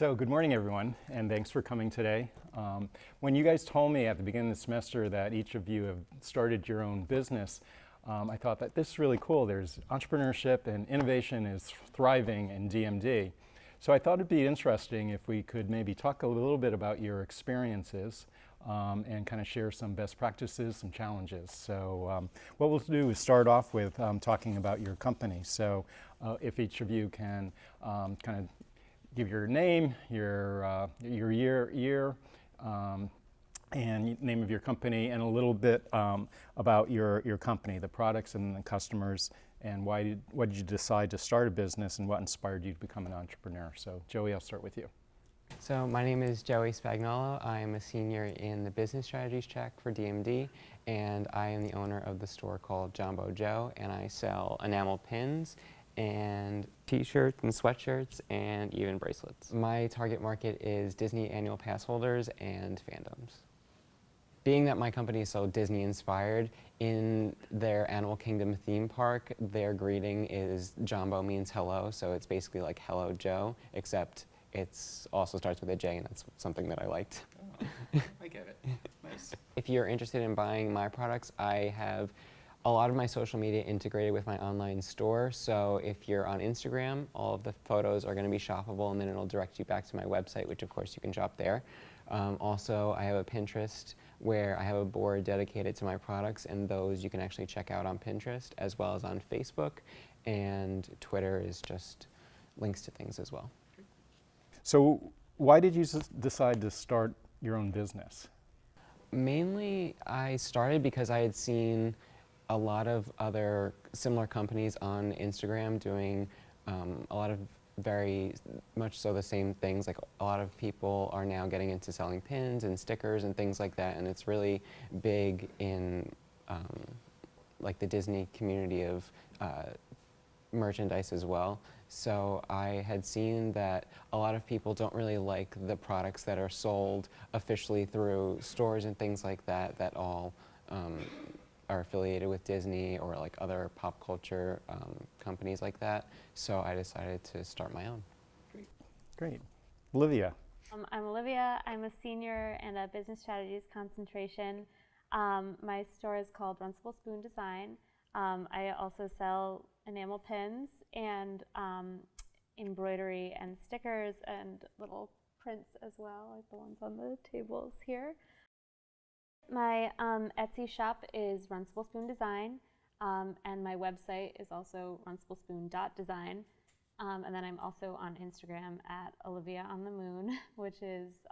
So good morning, everyone, and thanks for coming today. When you guys told me at the beginning of the semester that each of you have started your own business, I thought that this is really cool. There's entrepreneurship and innovation is thriving in DMD. So I thought it'd be interesting if we could maybe talk a little bit about your experiences and kind of share some best practices, some challenges. So what we'll do is start off with talking about your company. So if each of you can kind of give your name, your year, and name of your company, and a little bit about your company, the products and the customers, and why did you decide to start a business, and what inspired you to become an entrepreneur. So Joey, I'll start with you. So my name is Joey Spagnolo. I am a senior in the business strategies track for DMD, and I am the owner of the store called Jambo Joe, and I sell enamel pins and t-shirts and sweatshirts and even bracelets. My target market is Disney annual pass holders and fandoms. Being that my company is so Disney inspired, in their Animal Kingdom theme park, their greeting is Jambo means hello, so it's basically like hello Joe, except it's also starts with a J, and that's something that I liked. Oh, I get it. Nice. If you're interested in buying my products, I have a lot of my social media integrated with my online store. So if you're on Instagram, all of the photos are going to be shoppable, and then it'll direct you back to my website, which of course you can shop there. Also, I have a Pinterest where I have a board dedicated to my products, and those you can actually check out on Pinterest as well as on Facebook, and Twitter is just links to things as well. So why did you decide to start your own business? Mainly, I started because I had seen a lot of other similar companies on Instagram doing a lot of very much so the same things. Like a lot of people are now getting into selling pins and stickers and things like that, and it's really big in like the Disney community of merchandise as well. So I had seen that a lot of people don't really like the products that are sold officially through stores and things like that, that all are affiliated with Disney or like other pop culture companies like that. So I decided to start my own. Great. Olivia. I'm Olivia. I'm a senior in a business strategies concentration. My store is called Runcible Spoon Design. I also sell enamel pins and embroidery and stickers and little prints as well, like the ones on the tables here. My Etsy shop is Runcible Spoon Design, and my website is also runciblespoon.design. And then I'm also on Instagram at Olivia on the Moon, which is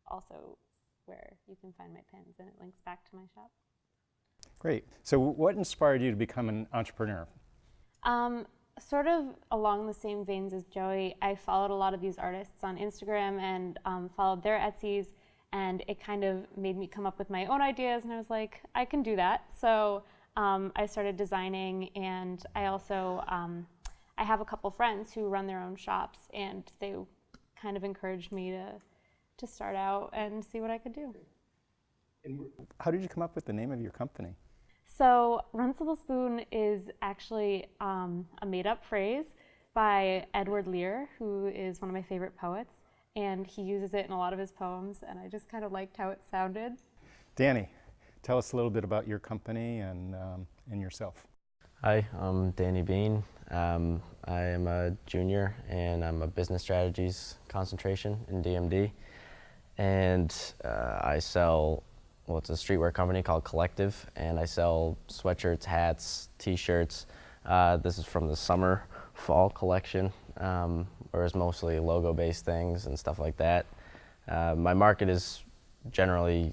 also where you can find my pins, and it links back to my shop. Great. So what inspired you to become an entrepreneur? Sort of along the same veins as Joey, I followed a lot of these artists on Instagram and followed their Etsys, and it kind of made me come up with my own ideas, and I was like, I can do that. So I started designing, and I also, I have a couple friends who run their own shops, and they kind of encouraged me to start out and see what I could do. And how did you come up with the name of your company? So Runcible Spoon is actually a made-up phrase by Edward Lear, who is one of my favorite poets, and he uses it in a lot of his poems, and I just kind of liked how it sounded. Danny, tell us a little bit about your company and yourself. Hi, I'm Danny Bean. I am a junior, and I'm a business strategies concentration in DMD, and I sell, well, it's a streetwear company called Collective, and I sell sweatshirts, hats, t-shirts. This is from the summer, fall collection, whereas mostly logo-based things and stuff like that. My market is generally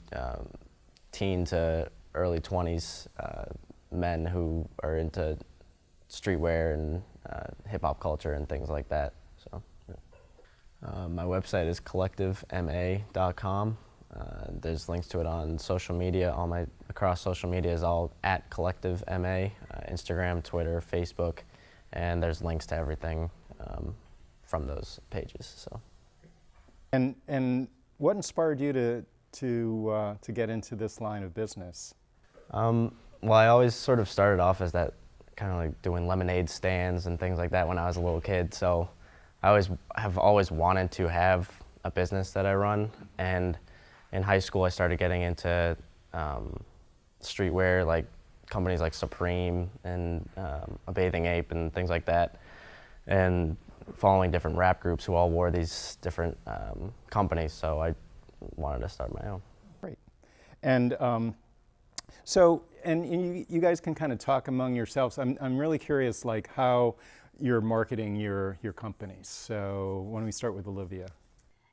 teen to early 20s men who are into streetwear and hip-hop culture and things like that. So, yeah. My website is collectivema.com. There's links to it on social media. Across social media is all at collectivema, Instagram, Twitter, Facebook, and there's links to everything from those pages. So. And what inspired you to get into this line of business? Well, I always sort of started off as that kind of like doing lemonade stands and things like that when I was a little kid. So have always wanted to have a business that I run, and in high school I started getting into streetwear, like companies like Supreme and a Bathing Ape and things like that, and following different rap groups who all wore these different companies, so I wanted to start my own. Great. And and you guys can kind of talk among yourselves. I'm really curious, like, how you're marketing your companies. So why don't we start with Olivia?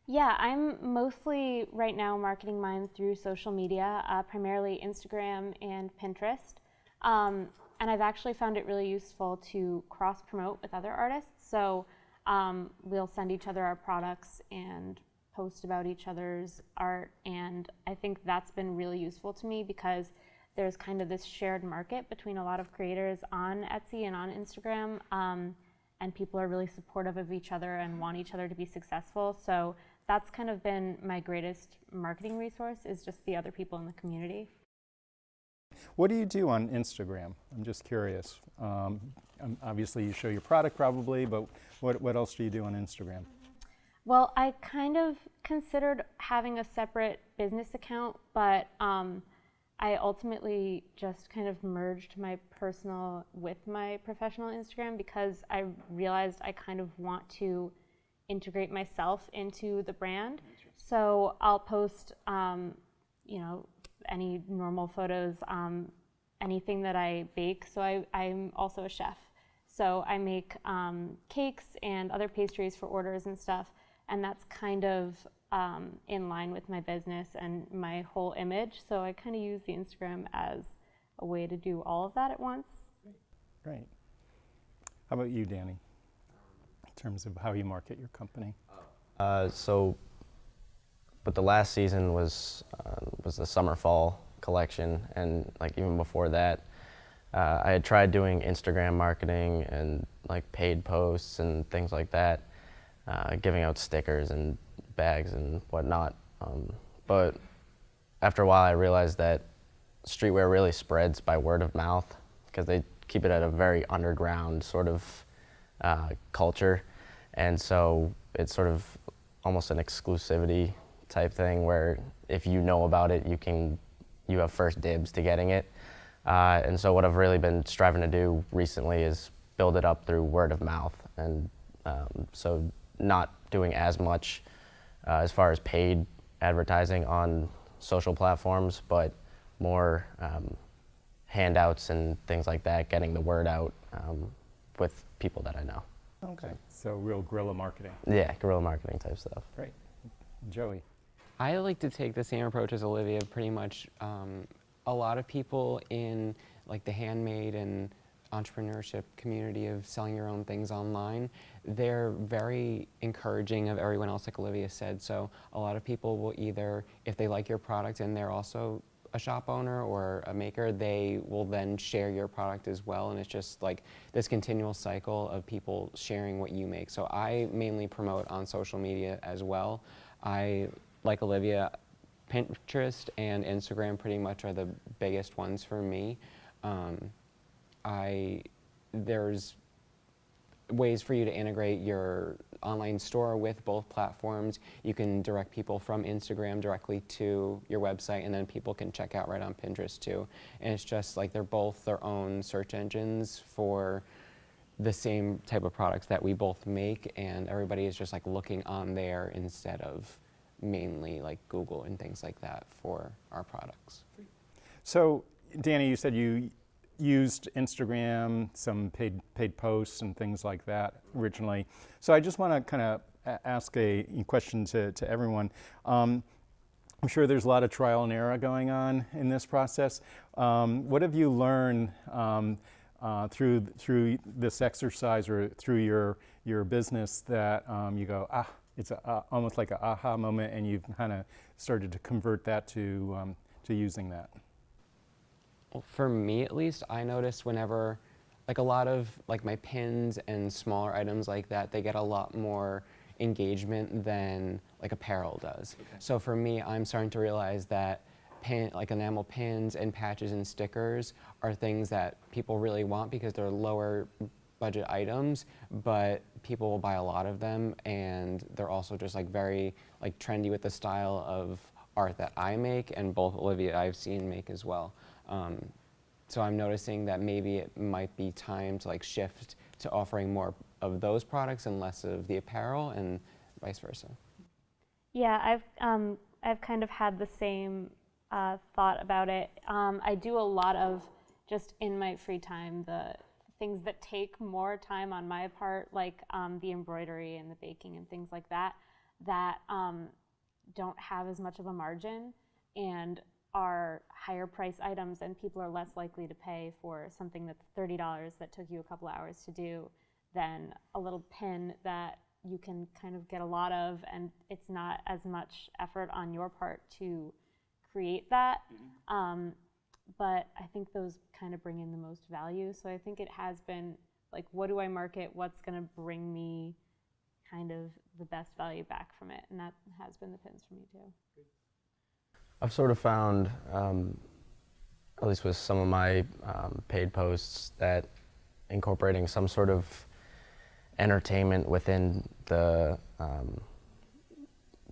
Yeah, I'm mostly right now marketing mine through social media, primarily Instagram and Pinterest. And I've actually found it really useful to cross-promote with other artists. So we'll send each other our products and post about each other's art. And I think that's been really useful to me because there's kind of this shared market between a lot of creators on Etsy and on Instagram. And people are really supportive of each other and want each other to be successful. So that's kind of been my greatest marketing resource, is just the other people in the community. What do you do on Instagram? I'm just curious. Obviously you show your product probably, but what else do you do on Instagram? Well, I kind of considered having a separate business account, but I ultimately just kind of merged my personal with my professional Instagram because I realized I kind of want to integrate myself into the brand. So I'll post, any normal photos, anything that I bake. So I'm also a chef. So I make cakes and other pastries for orders and stuff. And that's kind of in line with my business and my whole image. So I kind of use the Instagram as a way to do all of that at once. Great. How about you, Danny, in terms of how you market your company? But the last season was the summer-fall collection, and like even before that, I had tried doing Instagram marketing and like paid posts and things like that, giving out stickers and bags and whatnot. But after a while, I realized that streetwear really spreads by word of mouth because they keep it at a very underground sort of culture, and so it's sort of almost an exclusivity type thing where if you know about it, you have first dibs to getting it. And so what I've really been striving to do recently is build it up through word of mouth, and so not doing as much as far as paid advertising on social platforms, but more handouts and things like that, getting the word out with people that I know. Okay, so real guerrilla marketing. Yeah, guerrilla marketing type stuff. Great. Joey? I like to take the same approach as Olivia. Pretty much a lot of people in like the handmade and entrepreneurship community of selling your own things online, they're very encouraging of everyone else, like Olivia said. So a lot of people will either, if they like your product and they're also a shop owner or a maker, they will then share your product as well, and it's just like this continual cycle of people sharing what you make. So I mainly promote on social media as well. I, like Olivia, Pinterest and Instagram pretty much are the biggest ones for me. There's ways for you to integrate your online store with both platforms. You can direct people from Instagram directly to your website, and then people can check out right on Pinterest too. And it's just like they're both their own search engines for the same type of products that we both make, and everybody is just like looking on there instead of mainly like Google and things like that for our products. So, Danny, you said you used Instagram, some paid posts and things like that originally. So I just want to kind of ask a question to everyone. I'm sure there's a lot of trial and error going on in this process. What have you learned through this exercise or through your business that you go, it's almost like an aha moment, and you've kind of started to convert that to using that? Well, for me at least, I notice whenever, like a lot of like my pins and smaller items like that, they get a lot more engagement than like apparel does. Okay. So for me, I'm starting to realize that like enamel pins and patches and stickers are things that people really want because they're lower budget items, but people will buy a lot of them, and they're also just like very like trendy with the style of art that I make, and both Olivia I've seen make as well. So I'm noticing that maybe it might be time to like shift to offering more of those products and less of the apparel, and vice versa. Yeah, I've kind of had the same thought about it. I do a lot of just in my free time the things that take more time on my part, like the embroidery and the baking and things like that, that don't have as much of a margin and are higher price items, and people are less likely to pay for something that's $30 that took you a couple hours to do than a little pin that you can kind of get a lot of, and it's not as much effort on your part to create that. But I think those kind of bring in the most value. So I think it has been like, what do I market? What's going to bring me kind of the best value back from it? And that has been the pins for me too. I've sort of found, at least with some of my paid posts, that incorporating some sort of entertainment within the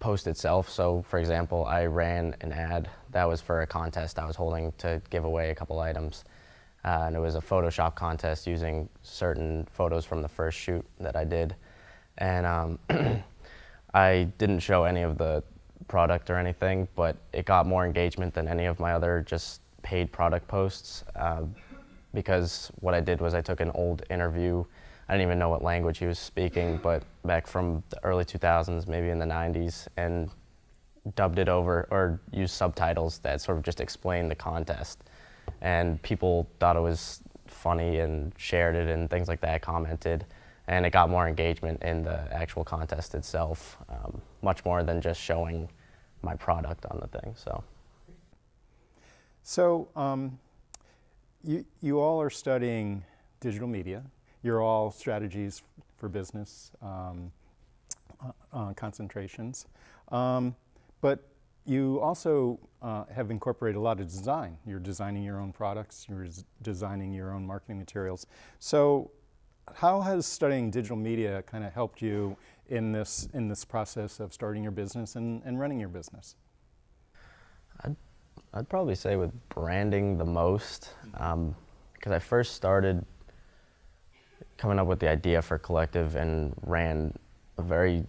post itself. So, for example, I ran an ad that was for a contest I was holding to give away a couple items. And it was a Photoshop contest using certain photos from the first shoot that I did. And I didn't show any of the product or anything, but it got more engagement than any of my other just paid product posts, because what I did was I took an old interview. I didn't even know what language he was speaking, but back from the early 2000s, maybe in the 90s, and dubbed it over or used subtitles that sort of just explained the contest. And people thought it was funny and shared it and things like that, commented, and it got more engagement in the actual contest itself, much more than just showing my product on the thing. So you all are studying digital media. You're all strategies for business concentrations. But you also have incorporated a lot of design. You're designing your own products, you're designing your own marketing materials. So how has studying digital media kind of helped you in this process of starting your business and running your business? I'd probably say with branding the most, because I first started coming up with the idea for Collective and ran a very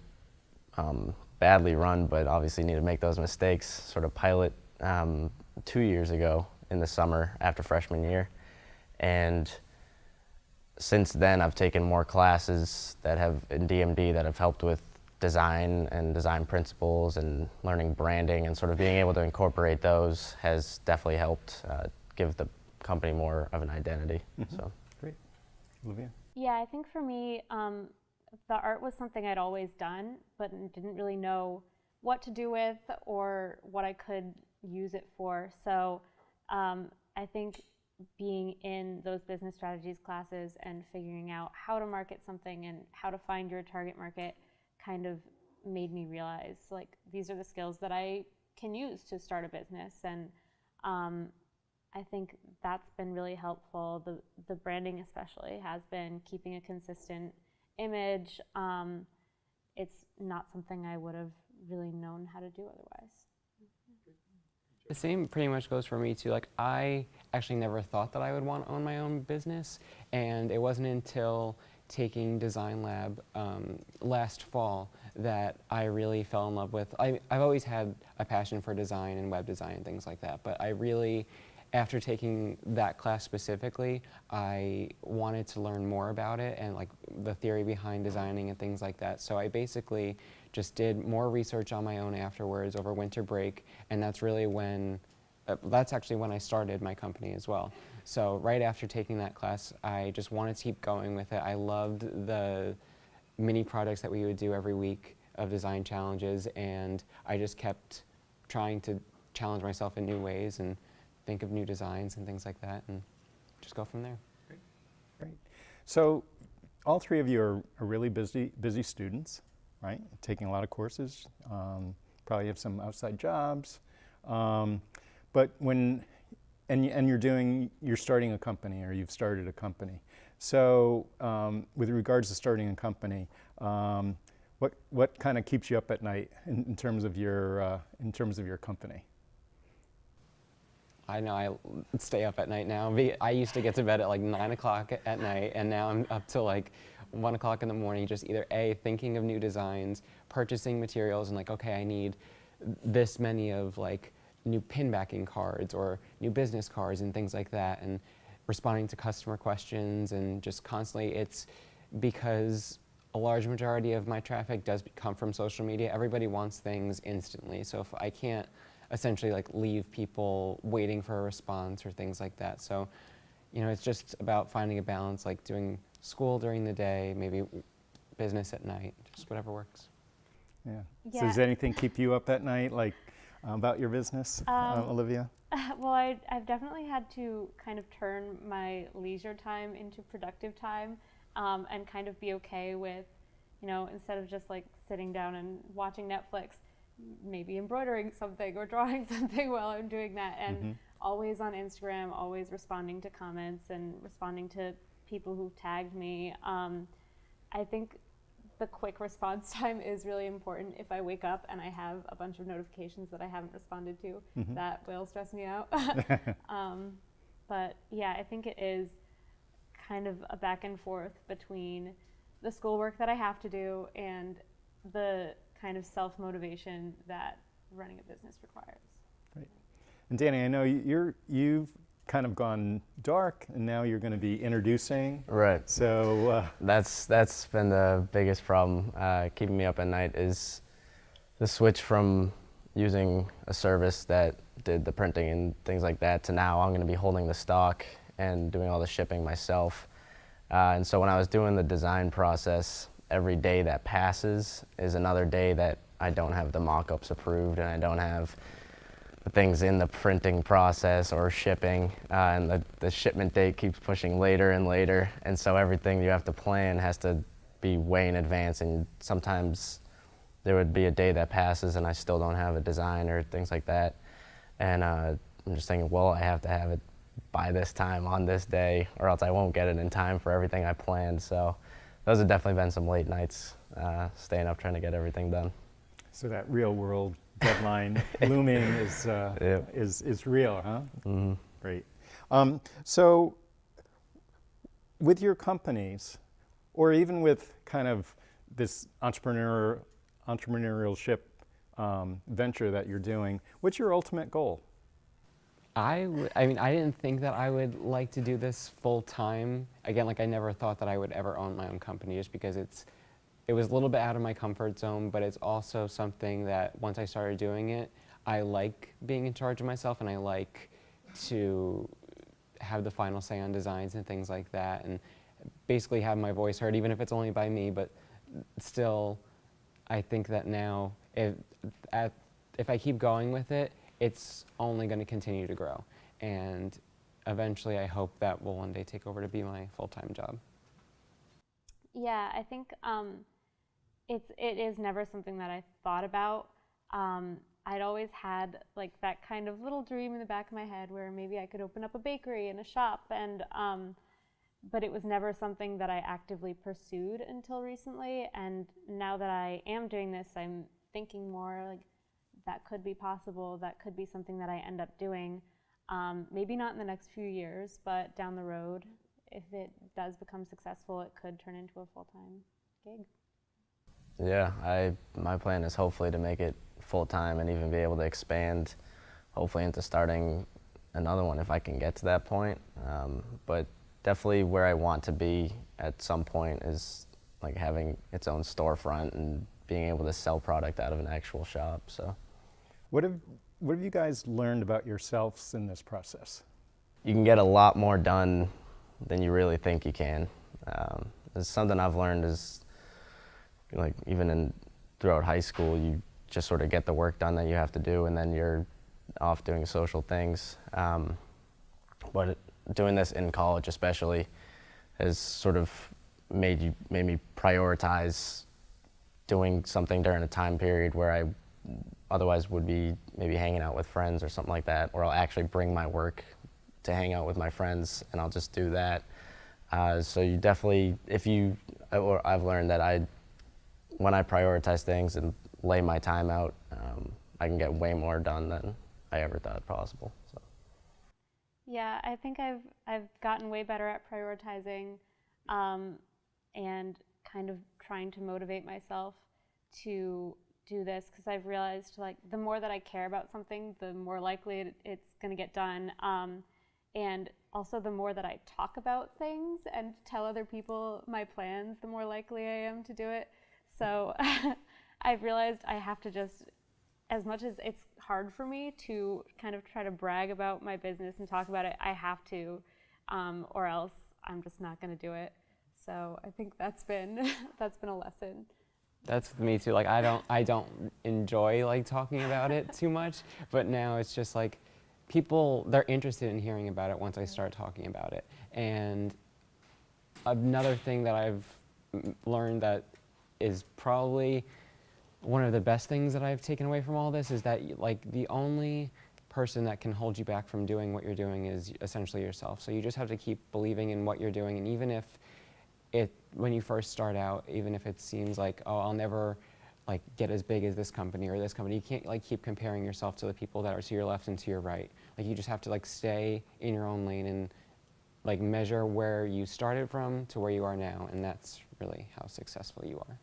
badly run, but obviously need to make those mistakes, sort of pilot 2 years ago in the summer after freshman year. And since then I've taken more classes that have in DMD that have helped with design and design principles and learning branding, and sort of being able to incorporate those has definitely helped give the company more of an identity. So Great. Olivia? Yeah, I think for me, the art was something I'd always done, but didn't really know what to do with or what I could use it for. So I think being in those business strategies classes and figuring out how to market something and how to find your target market kind of made me realize, like, these are the skills that I can use to start a business. And I think that's been really helpful. The branding especially has been keeping a consistent image. It's not something I would have really known how to do otherwise. The same pretty much goes for me too. Like, I actually never thought that I would want to own my own business, and it wasn't until taking Design Lab last fall that I really fell in love with. I've always had a passion for design and web design and things like that, but I really, after taking that class specifically, I wanted to learn more about it and like the theory behind designing and things like that. So I basically just did more research on my own afterwards over winter break, and that's really when, that's actually when I started my company as well. So right after taking that class, I just wanted to keep going with it. I loved the mini projects that we would do every week of design challenges, and I just kept trying to challenge myself in new ways and think of new designs and things like that, and just go from there. Great. So all three of you are really busy students, right? Taking a lot of courses, probably have some outside jobs. But when, and you're starting a company, or you've started a company. So with regards to starting a company, what kind of keeps you up at night in terms of your company? I know I stay up at night now. I used to get to bed at like 9 o'clock at night, and now I'm up till like 1 o'clock in the morning, just either thinking of new designs, purchasing materials, and like, okay, I need this many of like new pin backing cards or new business cards and things like that, and responding to customer questions, and just constantly, it's because a large majority of my traffic does come from social media. Everybody wants things instantly, so if I can't essentially like leave people waiting for a response or things like that. So, you know, it's just about finding a balance, like doing school during the day, maybe business at night, just whatever works. Yeah. Yeah. So does anything keep you up at night, like about your business, Olivia? Well, I've definitely had to kind of turn my leisure time into productive time, and kind of be okay with, you know, instead of just like sitting down and watching Netflix, maybe embroidering something or drawing something while I'm doing that, and always on Instagram, always responding to comments and responding to people who've tagged me. I think the quick response time is really important. If I wake up and I have a bunch of notifications that I haven't responded to, that will stress me out. But yeah, I think it is kind of a back and forth between the schoolwork that I have to do and the kind of self-motivation that running a business requires. Right. And Danny, I know you've kind of gone dark, and now you're going to be introducing. Right. So That's been the biggest problem keeping me up at night, is the switch from using a service that did the printing and things like that to now I'm going to be holding the stock and doing all the shipping myself. And so when I was doing the design process, every day that passes is another day that I don't have the mock-ups approved and I don't have the things in the printing process or shipping, and the shipment date keeps pushing later and later, and so everything you have to plan has to be way in advance, and sometimes there would be a day that passes and I still don't have a design or things like that, and I'm just thinking, well, I have to have it by this time on this day or else I won't get it in time for everything I planned. So those have definitely been some late nights, staying up trying to get everything done. So that real world deadline looming is real, huh? Mm-hmm. Great. So with your companies, or even with kind of this entrepreneurship venture that you're doing, what's your ultimate goal? I mean, I didn't think that I would like to do this full time. Again, like I never thought that I would ever own my own company, just because it was a little bit out of my comfort zone, but it's also something that once I started doing it, I like being in charge of myself, and I like to have the final say on designs and things like that, and basically have my voice heard, even if it's only by me. But still, I think that now, if I keep going with it, it's only going to continue to grow, and eventually I hope that will one day take over to be my full-time job. Yeah, I think it is never something that I thought about. I'd always had like that kind of little dream in the back of my head where maybe I could open up a bakery and a shop, and but it was never something that I actively pursued until recently. And now that I am doing this, I'm thinking more like, that could be possible, that could be something that I end up doing. Maybe not in the next few years, but down the road, if it does become successful, it could turn into a full-time gig. Yeah, my plan is hopefully to make it full-time and even be able to expand, hopefully into starting another one if I can get to that point. But definitely where I want to be at some point is like having its own storefront and being able to sell product out of an actual shop. So. What have you guys learned about yourselves in this process? You can get a lot more done than you really think you can. It's something I've learned is, like, even throughout high school, you just sort of get the work done that you have to do, and then you're off doing social things. But doing this in college especially has sort of made me prioritize doing something during a time period where I otherwise would be maybe hanging out with friends or something like that, or I'll actually bring my work to hang out with my friends, and I'll just do that. So you definitely, or I've learned that when I prioritize things and lay my time out, I can get way more done than I ever thought possible. So. Yeah, I think I've gotten way better at prioritizing, and kind of trying to motivate myself to do this, because I've realized, like, the more that I care about something, the more likely it's going to get done. And also, the more that I talk about things and tell other people my plans, the more likely I am to do it. So I've realized I have to just, as much as it's hard for me to kind of try to brag about my business and talk about it, I have to, or else I'm just not going to do it. So I think that's been a lesson. That's me too. Like I don't enjoy like talking about it too much, but now it's just like they're interested in hearing about it once I start talking about it. And another thing that I've learned that is probably one of the best things that I've taken away from all this is that like the only person that can hold you back from doing what you're doing is essentially yourself. So you just have to keep believing in what you're doing, and even if when you first start out, even if it seems like, oh, I'll never like get as big as this company or this company, you can't like keep comparing yourself to the people that are to your left and to your right. Like you just have to like stay in your own lane and like measure where you started from to where you are now, and that's really how successful you are.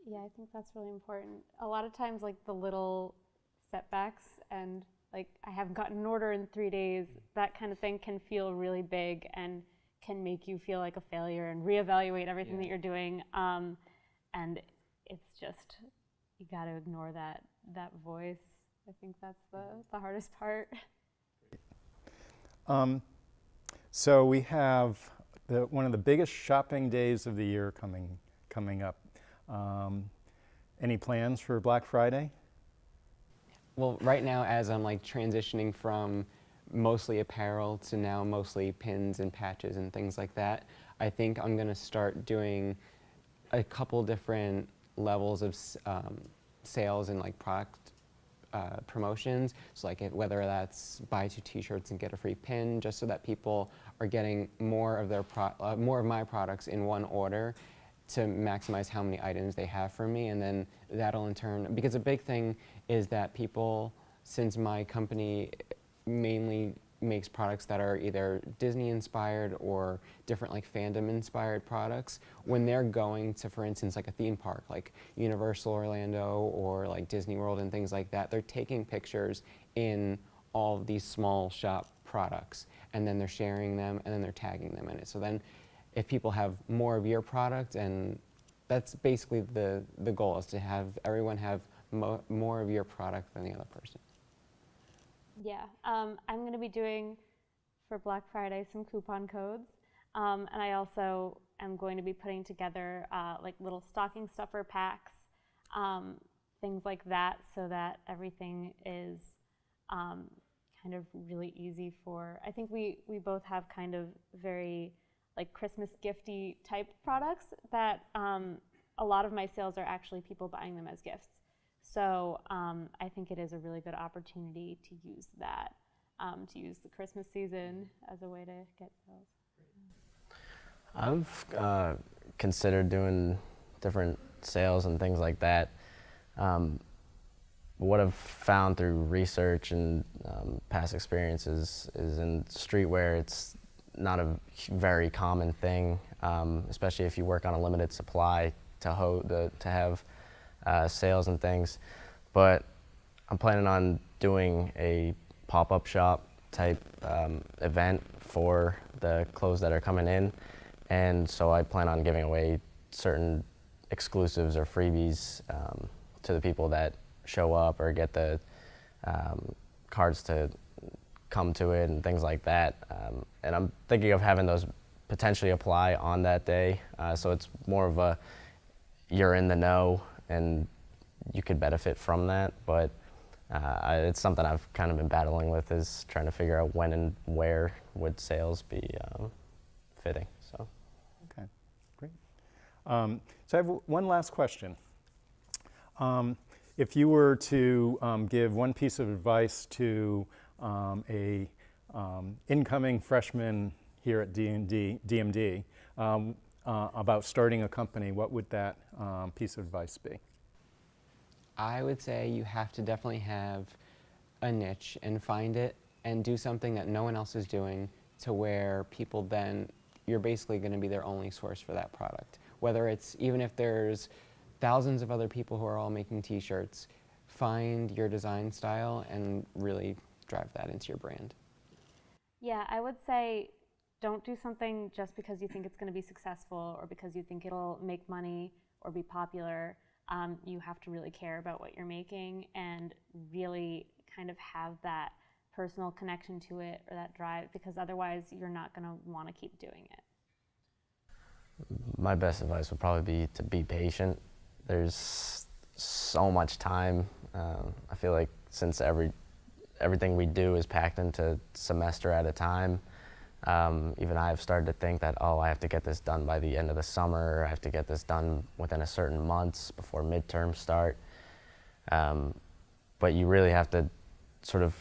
Yeah, I think that's really important. A lot of times, like the little setbacks and like I haven't gotten an order in 3 days, that kind of thing can feel really big and can make you feel like a failure and reevaluate everything that you're doing. And it's just, you got to ignore that voice. I think that's the hardest part. So we have one of the biggest shopping days of the year coming up. Any plans for Black Friday? Well, right now, as I'm like transitioning from mostly apparel to now mostly pins and patches and things like that, I think I'm going to start doing a couple different levels of sales and like product promotions. So like whether that's buy 2 t-shirts and get a free pin, just so that people are getting more of more of my products in one order to maximize how many items they have from me. And then that'll in turn, because a big thing is that people, since my company mainly makes products that are either Disney inspired or different like fandom inspired products, when they're going to, for instance, like a theme park like Universal Orlando or like Disney World and things like that, they're taking pictures in all of these small shop products, and then they're sharing them, and then they're tagging them in it. So then if people have more of your product, and that's basically the goal, is to have everyone have more of your product than the other person. Yeah, I'm going to be doing, for Black Friday, some coupon codes. And I also am going to be putting together like little stocking stuffer packs, things like that, so that everything is kind of really easy for, I think we both have kind of very like Christmas gifty type products that a lot of my sales are actually people buying them as gifts. So I think it is a really good opportunity to use that, to use the Christmas season as a way to get sales. I've considered doing different sales and things like that. What I've found through research and past experiences is in streetwear, it's not a very common thing, especially if you work on a limited supply to have sales and things. But I'm planning on doing a pop-up shop type event for the clothes that are coming in, and so I plan on giving away certain exclusives or freebies to the people that show up or get the cards to come to it and things like that. And I'm thinking of having those potentially apply on that day, so it's more of a you're in the know and you could benefit from that. But it's something I've kind of been battling with, is trying to figure out when and where would sales be fitting. So. Okay, great. So I have one last question. If you were to give one piece of advice to a incoming freshman here at DMD about starting a company, what would that piece of advice be? I would say you have to definitely have a niche and find it and do something that no one else is doing, to where people then, you're basically going to be their only source for that product. Whether it's, even if there's thousands of other people who are all making t-shirts, find your design style and really drive that into your brand. Yeah, I would say don't do something just because you think it's going to be successful or because you think it'll make money or be popular. You have to really care about what you're making and really kind of have that personal connection to it, or that drive, because otherwise you're not going to want to keep doing it. My best advice would probably be to be patient. There's so much time. I feel like since everything we do is packed into semester at a time, even I've started to think that, oh, I have to get this done by the end of the summer, I have to get this done within a certain months before midterms start. But you really have to sort of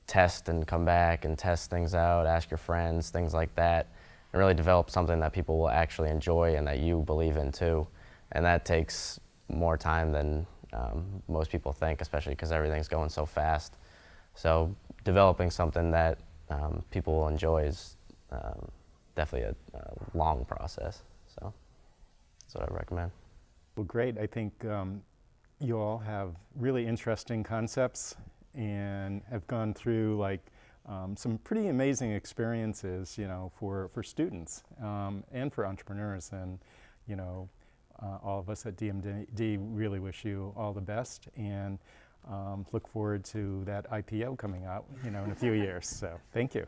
test and come back and test things out, ask your friends, things like that, and really develop something that people will actually enjoy and that you believe in too. And that takes more time than most people think, especially because everything's going so fast. So developing something that people will enjoy is definitely a long process. So that's what I recommend. Well, great. I think you all have really interesting concepts and have gone through some pretty amazing experiences, for students and for entrepreneurs. And, all of us at DMD really wish you all the best, and look forward to that IPO coming out, in a few years. So thank you.